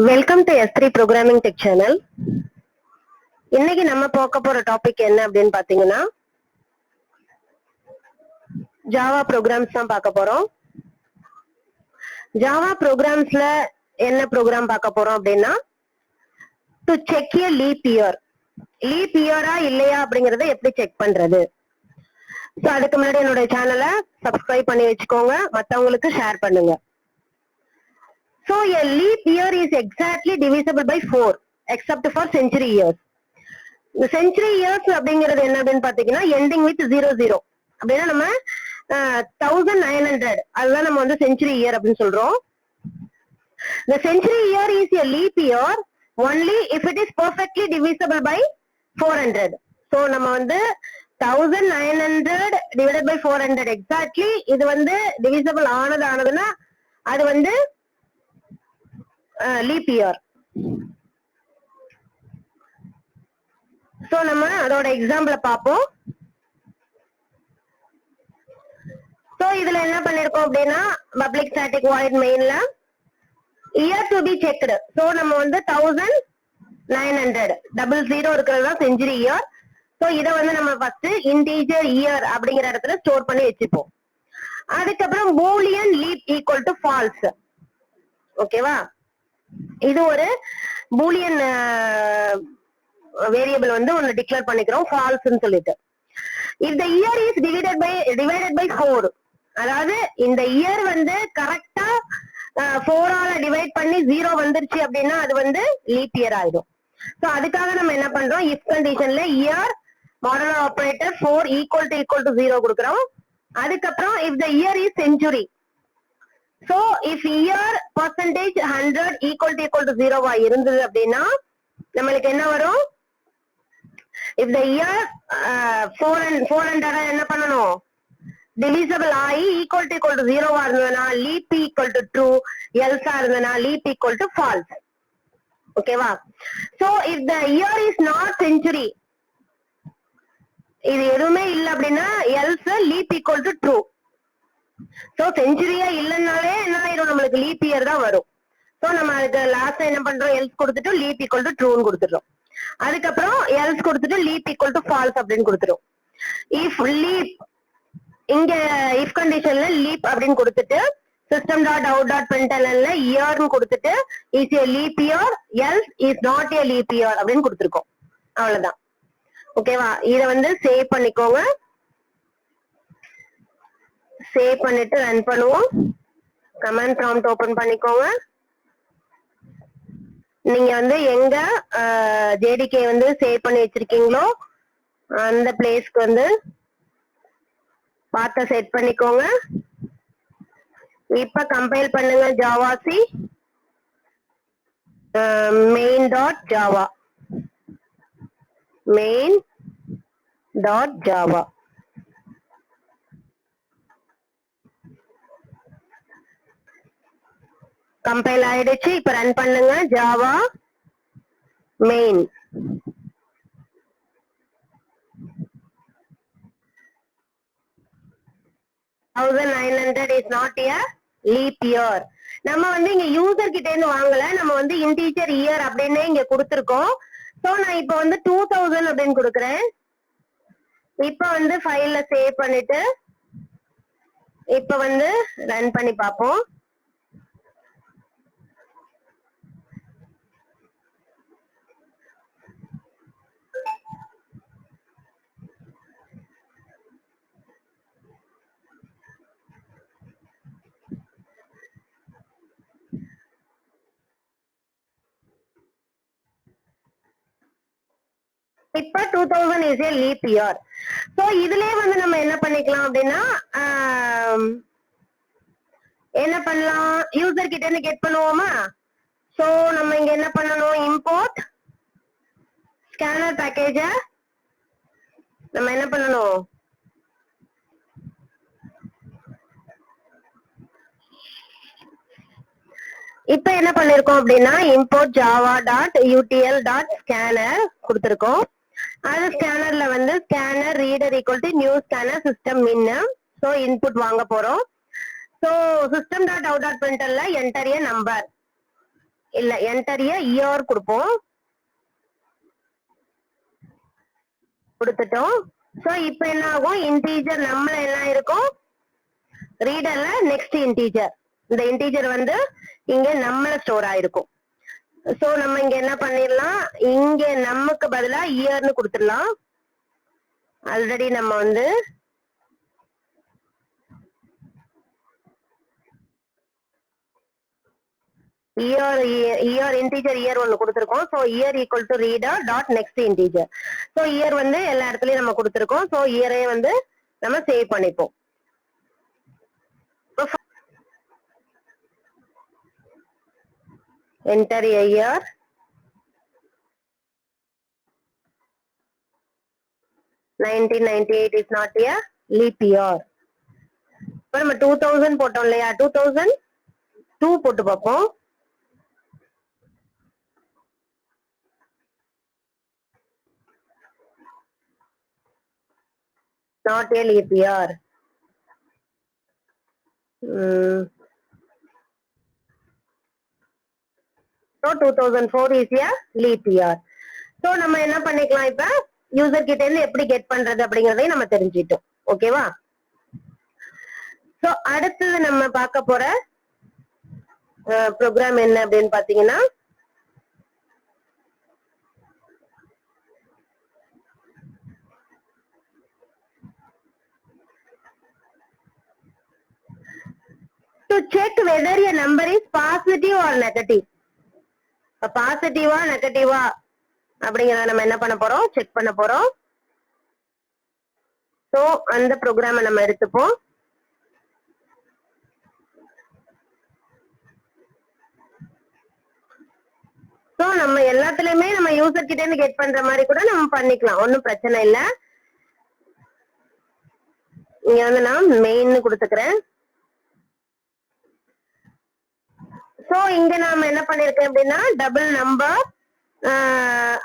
Welcome to S3 programming tech channel. இன்னைக்கு நம்ம பார்க்க போற டாபிக் என்ன அப்படின்னு பாத்தீங்கன்னா ஜாவா ப்ரோக்ராம்ஸ் தான் பார்க்க போறோம். ஜாவா ப்ரோக்ராம்ஸ்ல என்ன ப்ரோக்ராம் பார்க்க போறோம் அப்படின்னா டு செக் எ லீப் இயரா இல்லையா அப்படிங்கறத எப்படி செக் பண்றது. ஸோ அதுக்கு முன்னாடி என்னோட சேனலை சப்ஸ்கிரைப் பண்ணி வச்சுக்கோங்க, மற்றவங்களுக்கு ஷேர் பண்ணுங்க. So a leap year is exactly divisible by 4 except for century years. The century years அப்படிங்கிறது என்ன அப்படின்னு பாத்தீங்கன்னா ending with 00 அப்படின்னா நம்ம 1900 அதுதான் நம்ம வந்து century year அப்படின்னு சொல்றோம். The century year is a leap year only if it is perfectly divisible by 400. So நம்ம வந்து 1900 divided by 400 exactly இது வந்து divisible ஆனதுன்னா அது வந்து லீப் இயர். சோ நம்ம அதோட எக்ஸாம்பிள பாப்போம். சோ இதுல என்ன பண்ணிருக்கோம் அப்படின்னா பப்ளிக் ஸ்டாட்டிக் வாய்ட் மெயின்ல year to be checked. So நம்ம வந்து 1900 00 இருக்கிறது தான் செஞ்சுரி இயர். சோ இத வந்து நம்ம ஃபர்ஸ்ட் இன்டிஜர் இயர் அப்படிங்கிற இடத்துல ஸ்டோர் பண்ணி வச்சுப்போம். அதுக்கப்புறம் Boolean leap equal to false. ஓகேவா, இது ஒரு பூலியன் வேரியபிள் வந்து ஒன்னு டிக்ளேர் பண்ணிக்கிறோம் ஃபால்ஸ்னு சொல்லிட்டு. if the year is divided by 4, அதாவது இந்த இயர் வந்து கரெக்டா 4 ஆல டிவைட் பண்ணி 0 வந்துருச்சு அப்படின்னா அது வந்து லீப் இயர் ஆயிடும். சோ அதுக்காக நம்ம என்ன பண்றோம், if கண்டிஷன்ல year model operator 4 equal to 0 கொடுக்கிறோம். அதுக்கப்புறம் if the year is century, so if year percentage 100 equal to 0 இருந்தது அப்படின்னா நம்மளுக்கு என்ன வரும், if the year 400 என்ன பண்ணணும், divisible ஆகி equal to 0 இருந்ததுன்னா leap equal to true, else இருந்ததுன்னா leap equal to false. ஓகேவா. so if the year is not century, இது எதுவுமே இல்லை அப்படின்னா else leap equal to true. So செஞ்சுரியா இல்லைன்னாலே என்ன ஆயிரும், நம்மளுக்கு லீப் இயர் தான் வரும். சோ நம்ம அதுக்கு லாஸ்ட் என்ன பண்றோம், எல்ஸ் கொடுத்துட்டு லீப் ஈக்குவல் டு ட்ரூன்னு கொடுத்துறோம். அதுக்கப்புறம் எல்ஸ் கொடுத்துட்டு லீப் ஈக்குவல் டு ஃபால்ஸ் அப்படின்னு கொடுத்துரும். இஃப் லீப் இங்க இஃப் கண்டிஷன்ல லீப் அப்படின்னு கொடுத்துட்டு சிஸ்டம் டாட் அவுட் டாட் பிரிண்டெல்ல இயர்னு கொடுத்துட்டு is a leap year else is not a leap year அப்படின்னு கொடுத்துருக்கோம். அவ்வளவுதான். ஓகேவா, இத வந்து சேவ் பண்ணிக்கோங்க. சேவ் பண்ணிட்டு ரன் பண்ணுவோம். கமாண்ட் ப்ராம்ப்ட் ஓபன் பண்ணிக்கோங்க. நீங்க வந்து எங்க ஜேடிகே வந்து சேவ் பண்ணி வச்சிருக்கீங்களோ அந்த பிளேஸ்க்கு வந்து பாத்த செட் பண்ணிக்கோங்க. இப்ப கம்பைல் பண்ணுங்க javac main dot Java compile ஆயிடுச்சு. இப்ப ரன் பண்ணுங்க Java main. is not a leap year. நம்ம வந்து இங்க யூசர் கிட்ட இருந்து வாங்கல, நம்ம வந்து இன்டிஜர் இயர் அப்படின்னு இங்க கொடுத்திருக்கோம். சோ நான் இப்ப வந்து 2000 அப்படின்னு கொடுக்குறேன். இப்ப வந்து ஃபைல்ல சேவ் பண்ணிட்டு இப்ப வந்து ரன் பண்ணி பார்ப்போம். இப்ப 2000 is a leap year. So இதுலயே வந்து நம்ம என்ன பண்ணிக்கலாம் அப்படின்னா என்ன பண்ணலாம், யூசர் கிட்ட இருந்து கெட் பண்ணுவோமா. சோ நம்ம இங்க என்ன பண்ணணும், இம்போர்ட் ஸ்கேனர் பேக்கேஜ நம்ம என்ன பண்ணணும், இப்ப என்ன பண்ணிருக்கோம் அப்படின்னா import Java dot util dot scanner கொடுத்திருக்கோம். அது ஸ்கேனர்ல வந்து scanner reader equal to new scanner system in. So input வாங்க போறோம். So system dot out dot பிரிண்டர்ல என்டர் ஏ நம்பர். இல்ல என்டர் இயர் கொடுப்போம். கொடுத்துட்டோம். சோ இப்போ என்ன ஆகும், இன்டீஜர் நம்மள என்ன இருக்கும், ரீடர்ல நெக்ஸ்ட் இன்டீஜர், இந்த இன்டீஜர் வந்து இங்க நம்மள ஸ்டோர் ஆயிருக்கும். சோ நம்ம இங்க என்ன பண்ணிடலாம், இங்க நமக்கு பதிலா இயர்னு கொடுத்துடலாம். ஆல்ரெடி நம்ம வந்து இயர் இன்டீஜர் இயர் ஒன்னு கொடுத்திருக்கோம். So year equal to reader dot next integer. So year வந்து எல்லா இடத்துலயும் நம்ம கொடுத்திருக்கோம். சோ இயரே வந்து நம்ம சேவ் பண்ணிப்போம். enter a year, (1998) is not a leap year. இப்போ நம்ம 2000 போட்டோம் இல்லையா, 2002 போட்டு பார்ப்போம். not a leap year. So 2004 is a leap year. So நம்ம என்ன பண்ணிக்கலாம், இப்ப யூசர் கிட்ட இருந்து எப்படி கெட் பண்றது அப்படிங்கறதையும் நம்ம தெரிஞ்சிட்டோம். ஓகேவா? சோ அடுத்தது நம்ம பார்க்க போற ப்ரோக்ராம் என்ன அப்படின்னு பாத்தீங்கன்னா, to check whether a number is positive or negative. பாசிட்டிவா நெகட்டிவா அப்படிங்கறத நம்ம என்ன பண்ண போறோம், செக் பண்ண போறோம். சோ அந்த ப்ரோக்ராமை நம்ம எடுத்துப்போம். சோ நம்ம எல்லாத்துலயுமே நம்ம யூசர் கிட்ட இருந்து கெட் பண்ற மாதிரி கூட நம்ம பண்ணிக்கலாம், ஒன்னும் பிரச்சனை இல்ல. இங்க வந்து நான் மெயின் கொடுத்துக்கிறேன். சோ இங்க நாம என்ன பண்ணிருக்கேன் அப்படின்னா, டபுள் நம்பர்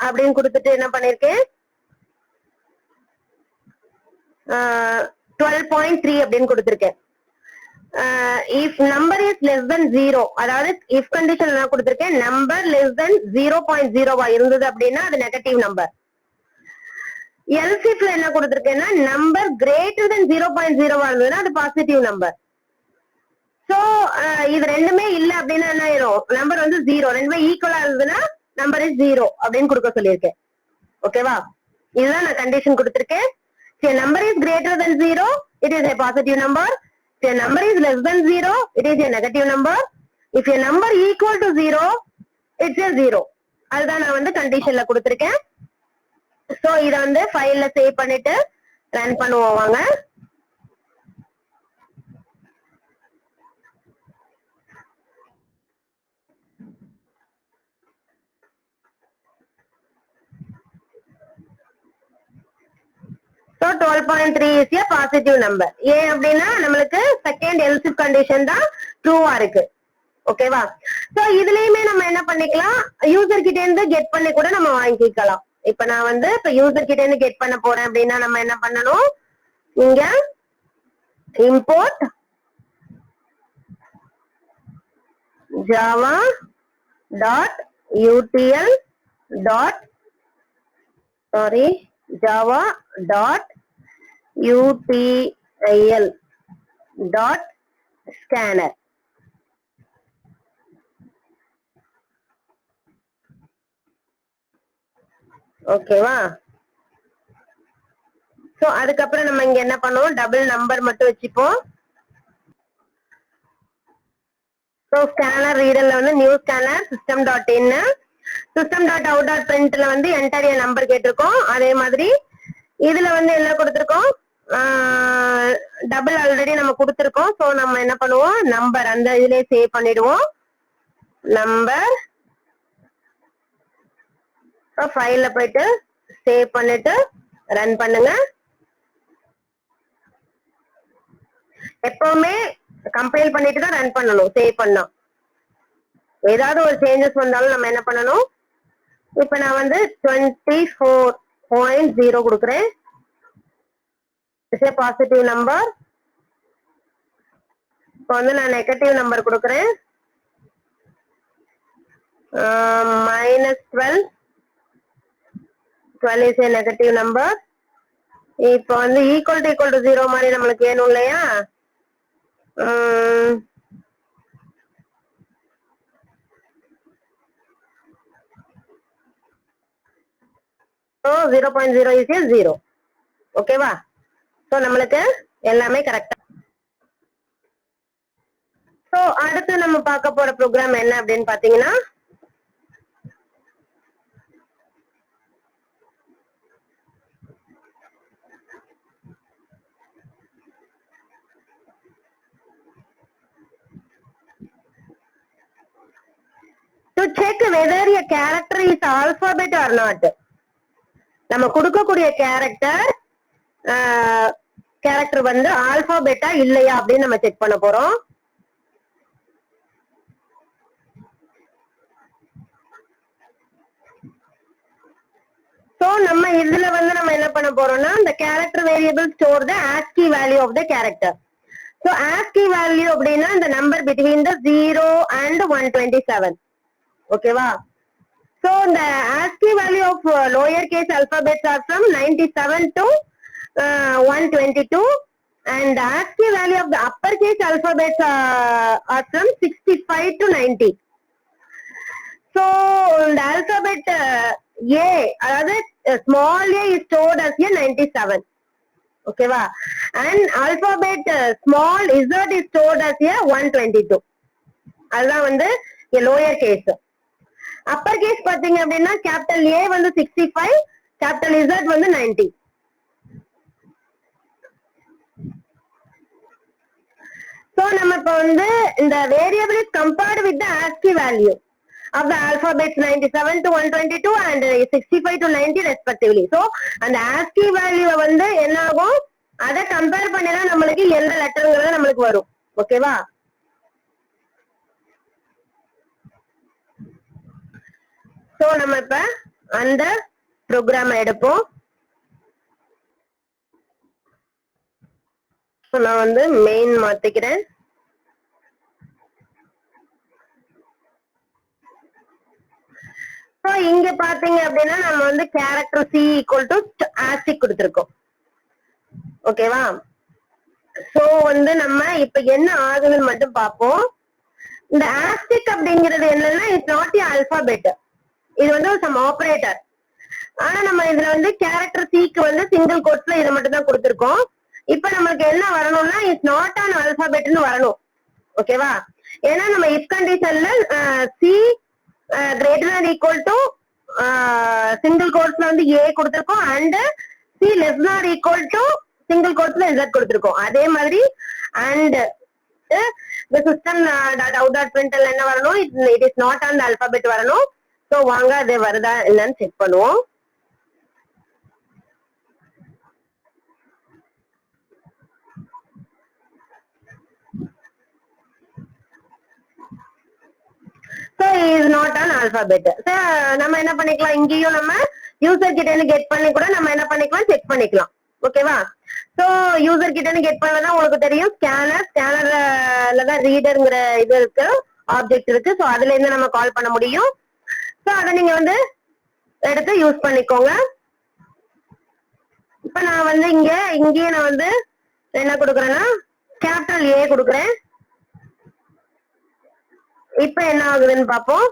அப்படின்னு கொடுத்துட்டு என்ன பண்ணிருக்கேன், 12.3 அப்படின்னு கொடுத்திருக்கேன். If number is less than 0, அதாவது இஃப் கண்டிஷன் என்ன கொடுத்திருக்கேன், நம்பர் லெஸ் தென் 0.0 இருந்தது அப்படின்னா அது நெகட்டிவ் நம்பர். எல்ஸ் இஃப்ல என்ன கொடுத்திருக்கேன்னா, நம்பர் கிரேட்டர் தென் 0.0 இருந்ததுன்னா அது பாசிட்டிவ் நம்பர். சோ இது ரெண்டுமே இல்ல அப்படின்னா என்ன ஆயிரும், நம்பர் வந்து 0, ரெண்டுமே ஈக்குவலா இருந்ததுன்னா நம்பர் இஸ் 0 அப்படின்னு கொடுக்க சொல்லியிருக்கேன். ஓகேவா? இதுதான் நான் கண்டிஷன் கொடுத்திருக்கேன். Number is greater than 0, it is a positive number. If a number is less than 0, it is a negative number. If a number equal to 0, it's a 0. அதுதான் நான் வந்து கண்டிஷன்ல கொடுத்திருக்கேன். சோ இத வந்து ஃபைல்ல சேவ் பண்ணிட்டு ரன் பண்ணுவோம் வாங்க. So 12.3 is a positive number. ஏன் அப்படின்னா நம்மளுக்கு செகண்ட் எல்ஸ் இஃப் கண்டிஷன் தான் ட்ரூவா இருக்கு. ஓகேவா? சோ இதுலயுமே நம்ம என்ன பண்ணிக்கலாம், யூசர் கிட்ட இருந்து கெட் பண்ணி கூட நம்ம வாங்கிக்கலாம். இப்ப நான் வந்து இப்ப யூசர் கிட்ட இருந்து கெட் பண்ண போறேன் அப்படின்னா நம்ம என்ன பண்ணணும், இங்க import java dot utl dot java dot utl dot scanner. ஓகேவா? சோ அதுக்கப்புறம் நம்ம இங்க என்ன பண்ணுவோம், டபுள் நம்பர் மட்டும் வச்சுப்போம். சோ ஸ்கேனர் ரீடர்ல வந்து new scanner system dot in, system dot out dot பிரிண்ட்ல வந்து என்டர் ஏ நம்பர் கேட்டிருக்கோம். அதே மாதிரி இதுல வந்து என்ன கொடுத்திருக்கோம், டபுள் ஆல்ரெடி நம்ம கொடுத்திருக்கோம். சோ நம்ம என்ன பண்ணுவோம், நம்பர் அந்த இதுலயே சேவ் பண்ணிடுவோம். நம்பர் ஃபைல்ல போயிட்டு சேவ் பண்ணிட்டு ரன் பண்ணுங்க. எப்பவுமே கம்பைல் பண்ணிட்டு தான் ரன் பண்ணணும், சேவ் பண்ணோம். ஏதாவது ஒரு சேஞ்சஸ் வந்தாலும் நம்ம என்ன பண்ணணும், இப்ப நான் வந்து 24.0 கொடுக்குறேன். Positive number. இப்ப வந்து நான் நெகட்டிவ் நம்பர் கொடுக்குறேன். minus 12. 12 is a negative number. இப்போ வந்து equal to 0 மாதிரி நம்மளுக்கு வேணும் இல்லையா? 0.0 is a 0. ஓகேவா? சோ நம்மளுக்கு எல்லாமே கரெக்டா. சோ அடுத்து நம்ம பார்க்க போற ப்ரோக்ராம் என்ன அப்படின்னு பாத்தீங்கன்னா, to check whether a character is alphabet or not. நம்ம கொடுக்கக்கூடிய கேரக்டர் வந்து ஆல்பாபெட்டா இல்லையா அப்படின்னு நம்ம செக் பண்ண போறோம். சோ நம்ம இதுல வந்து நம்ம என்ன பண்ண போறோம்னா, இந்த character variable store the ASCII value of the character. So ASCII value அப்படின்னா இந்த நம்பர் பிட்வீன் த 0 and 127. ஓகேவா? So the ASCII value of lower case alphabets are from 97 to 122, and the ASCII value of the uppercase alphabets are from 65 to 90. So the alphabet A, அதாவது small a is stored as a 97. ஓகேவா? And alphabet small z is stored as a 122. அதுதான் வந்து lower case. Upper case பாத்தீங்க அப்படின்னா capital A வந்து 65, capital Z வந்து 90. So நம்ம இப்ப வந்து இந்த variable is compared with the ASCII value of the alphabets 97 to 122 and 65 to 90 respectively. So அந்த ASCII வேல்யூவை வந்து என்ன ஆகும், அதை கம்பேர் பண்ணி தான் நம்மளுக்கு எந்த லெட்டருங்கிறது நம்மளுக்கு வரும். ஓகேவா? சோ நம்ம இப்ப அந்த ப்ரோக்ராம் எடுப்போம். நான் வந்து மெயின் மாத்திக்கிறேன். சோ இங்க பாத்தீங்க அப்படின்னா நம்ம வந்து character C equal to ASCII கொடுத்திருக்கோம். ஓகேவா? சோ வந்து நம்ம இப்ப என்ன ஆகுதுன்னு மட்டும் பார்ப்போம். இந்த ASCII அப்படிங்கிறது என்னன்னா, இட்ஸ் நாட் எ ஆல்பாபெட். இது வந்து சம் ஆபரேட்டர். ஆனா நம்ம இதுல வந்து கேரக்டர் சிக்கு வந்து சிங்கிள் கோட்ஸ்ல இதை மட்டும் தான் கொடுத்திருக்கோம். இப்ப நமக்கு என்ன வரணும்னா, இட்ஸ் நாட் ஆன் ஆல்பாபெட்னு வரணும். ஓகேவா? ஏன்னா நம்ம இஃப் கண்டிஷன்ல C greater than equal to single கோட்ஸ்ல வந்து ஏ கொடுத்திருக்கோம் and C less than equal to single கோட்ஸ்ல இசட் கொடுத்திருக்கோம். அதே மாதிரி and the system dot out dot println என்ன வரணும், it is not on the alphabet வரணும். சோ வாங்க அது வருதா என்னன்னு செக் பண்ணுவோம். So is not an alphabet. So நம்ம என்ன பண்ணிக்கலாம், இங்கேயும் நம்ம யூசர் கிட்ட இருந்து கெட் பண்ணி கூட நம்ம என்ன பண்ணிக்கலாம், செக் பண்ணிக்கலாம். ஓகேவா? சோ யூசர் கிட்ட இருந்து கெட் பண்ணதான் உங்களுக்கு தெரியும், ஸ்கேனர்ல தான் ரீடர்ங்கிற இது இருக்கு, ஆப்ஜெக்ட் இருக்கு. சோ அதுல இருந்து நம்ம கால் பண்ண முடியும். சோ அதை நீங்க வந்து எடுத்து யூஸ் பண்ணிக்கோங்க. இப்ப நான் வந்து இங்கேயே நான் வந்து என்ன கொடுக்குறேன்னா கேபிட்டல் ஏ கொடுக்குறேன். இப்ப என்ன ஆகுதுன்னு பாப்போம்.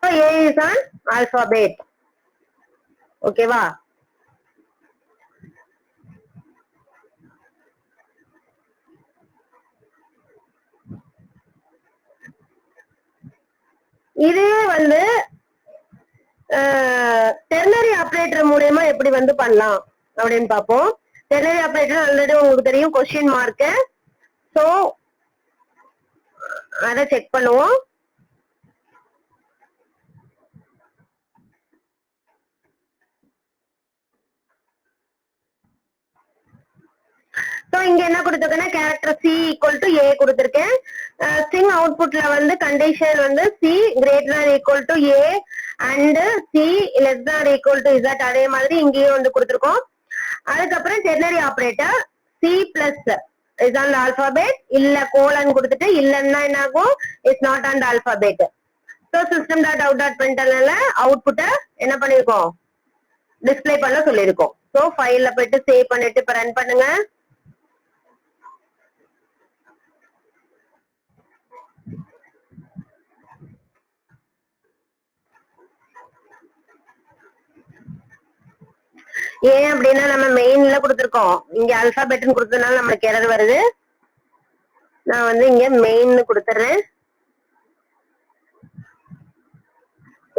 A is an alphabet. ஓகேவா? இதே வந்து டெர்னரி ஆபரேட்டர் மூலமா எப்படி வந்து பண்ணலாம் அப்படின்னு பாப்போம். டெர்னரி ஆபரேட்டர் ஆல்ரெடி உங்களுக்கு தெரியும், கொஸ்டின் மார்க். சோ அதை செக் பண்ணுவோம். சோ இங்க என்ன கொடுத்திருக்கேன்னா character C equal to A கொடுத்திருக்கேன். ஸ்ட்ரிங் அவுட்புட்ல வந்து கண்டிஷன் வந்து C greater than equal to A and C less than equal to Z. அதே மாதிரி இங்கேயும் வந்து கொடுத்திருக்கோம். அதுக்கப்புறம் ternary operator C plus is an alphabet, இல்ல கோலன் கொடுத்துட்டு இல்லன்னா என்ன ஆகும், it's not an alphabet. So system dot out dot பிரிண்டர்ல அவுட்புட்டை என்ன பண்ணிருக்கோம், டிஸ்பிளே பண்ண சொல்லியிருக்கோம். ஸோ ஃபைல்ல போயிட்டு சேவ் பண்ணிட்டு இப்ப ரன் பண்ணுங்க. ஏன் அப்படின்னா நம்ம மெயின்ல கொடுத்துருக்கோம், இங்க அல்பாபெட்னு கொடுத்ததுனால நம்மளுக்கு எரர் வருது. நான் வந்து இங்க மெயின் கொடுத்துறேன்,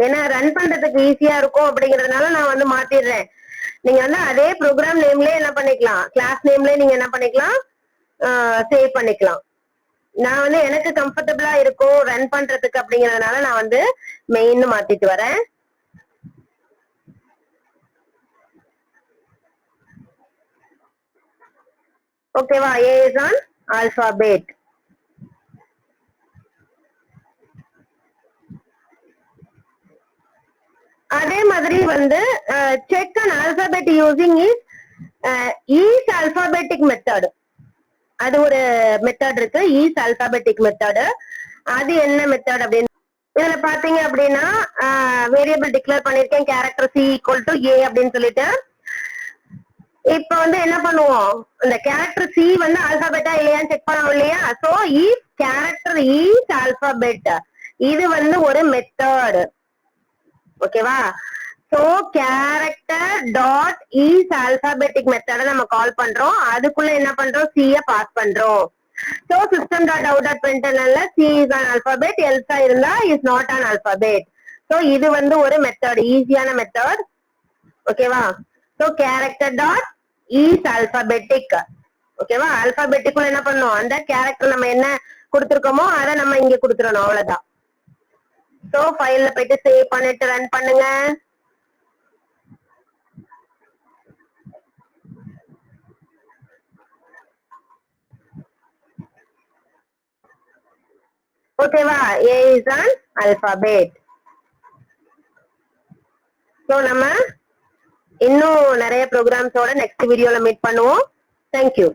ஏன்னா ரன் பண்றதுக்கு ஈஸியா இருக்கும் அப்படிங்கறதுனால நான் வந்து மாத்திடுறேன். நீங்க வந்து அதே ப்ரோக்ராம் நேம்லயே என்ன பண்ணிக்கலாம், கிளாஸ் நேம்லயே நீங்க என்ன பண்ணிக்கலாம், சேவ் பண்ணிக்கலாம். நான் வந்து எனக்கு கம்ஃபர்டபுளா இருக்கும் ரன் பண்றதுக்கு அப்படிங்கறதுனால நான் வந்து மெயின் மாத்திட்டு வரேன். ஓகேவா, A is on alphabet. அதே மாதிரி வந்து check an alphabet using is alphabetic method. அது ஒரு மெத்தட் இருக்கு, இஸ் ஆல்பாபெட்டிக் மெத்தட். அது என்ன மெத்தட் அப்படின்னு இதுல பாத்தீங்க அப்படின்னா வேரியபிள் டிக்ளேர் பண்ணிருக்கேன், கேரக்டர் சி ஈக்குவல் டு ஏ அப்படின்னு சொல்லிட்டு. இப்ப வந்து என்ன பண்ணுவோம், இந்த கேரக்டர் சி வந்து ஆல்பாபெட்டா இல்லையான்னு செக் பண்ணோம் இல்லையா. So if character is alphabet, இது வந்து ஒரு மெத்தட். ஓகேவா, so character dot is alphabetic மெத்தட நம்ம கால் பண்றோம். அதுக்குள்ள என்ன பண்றோம், C பாஸ் பண்றோம். So system dot out dot பிரிண்டர்ல C இஸ் ஆன் ஆல்பாபெட், எல்சா இருந்தா is not an alphabet. So இது வந்து ஒரு மெத்தட், ஈஸியான மெத்தட். ஓகேவா, so character dot is alphabetic. ஓகேவா, ஆல்பாபெட்டிக்குள்ள என்ன பண்ணும், அந்த கேரக்டர் நம்ம என்ன கொடுத்திருக்கோமோ அதை நம்ம இங்க கொடுத்துடணும், அவ்வளவுதான். சோ ஃபைல்ல போயிட்டு சேவ் பண்ணிட்டு ரன் பண்ணுங்க. ஓகேவா, A is an alphabet. So நம்ம இன்னும் நிறைய ப்ரோக்ராம்ஸோட நெக்ஸ்ட் வீடியோல மீட் பண்ணுவோம். தேங்க்யூ.